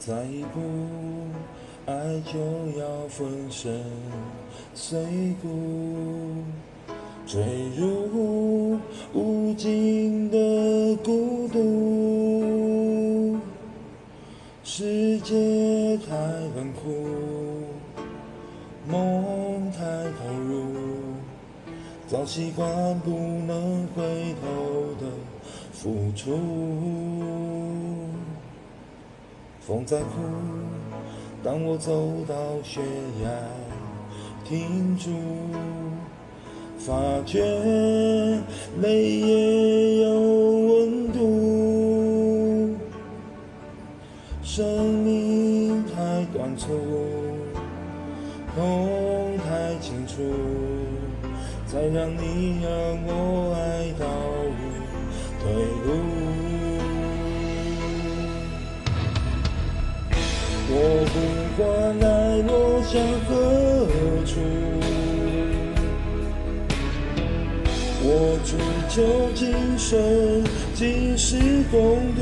再一步，爱就要粉身碎骨，坠入无尽的孤独。世界太冷酷，梦太投入，早习惯不能回头的付出。风在哭，当我走到悬崖停住，发觉泪也有温度。生命太短促，痛太清楚，才让你让我爱到退路。我不管爱落向何处，我只求今生今世共度。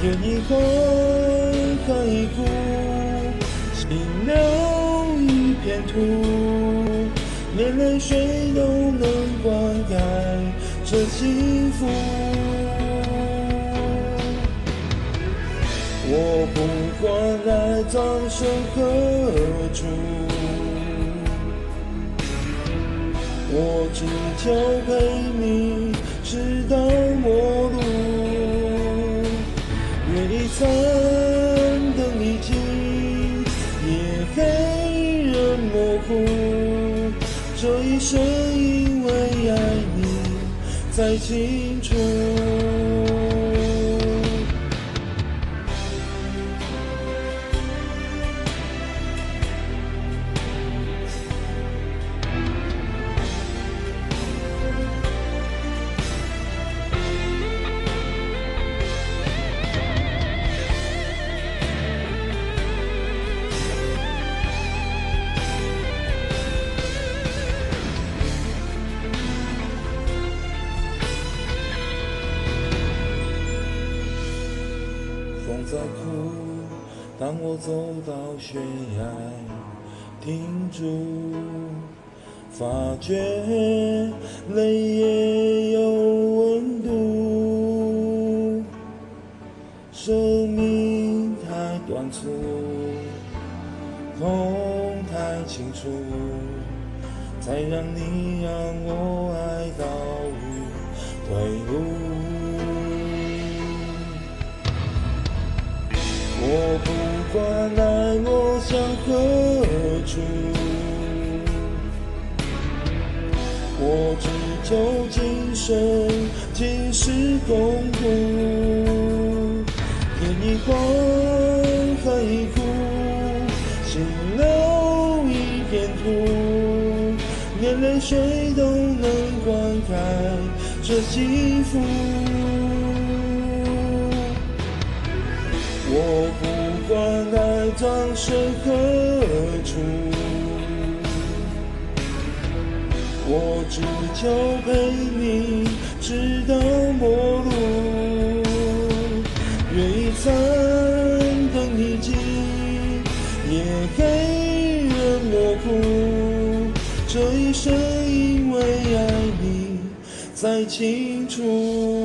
天一荒，海一枯，心留一片土，连泪水都能灌溉这幸福。我不管爱葬身何处，我只求陪你直到末路。月一餐灯已尽，夜黑人模糊，这一生因为爱你才清楚。风在哭，当我走到悬崖停住，发觉泪也有温度。生命太短促，痛太清楚，才让你让我爱到退路。我不管爱落向何处，我只求今生今世共度。天一荒，海一枯，心留一片土，连泪水都能灌溉这幸福。我不管爱葬身何处，我只求陪你直到末路。月一餐灯已尽，夜黑人模糊，这一生因为爱你才清楚。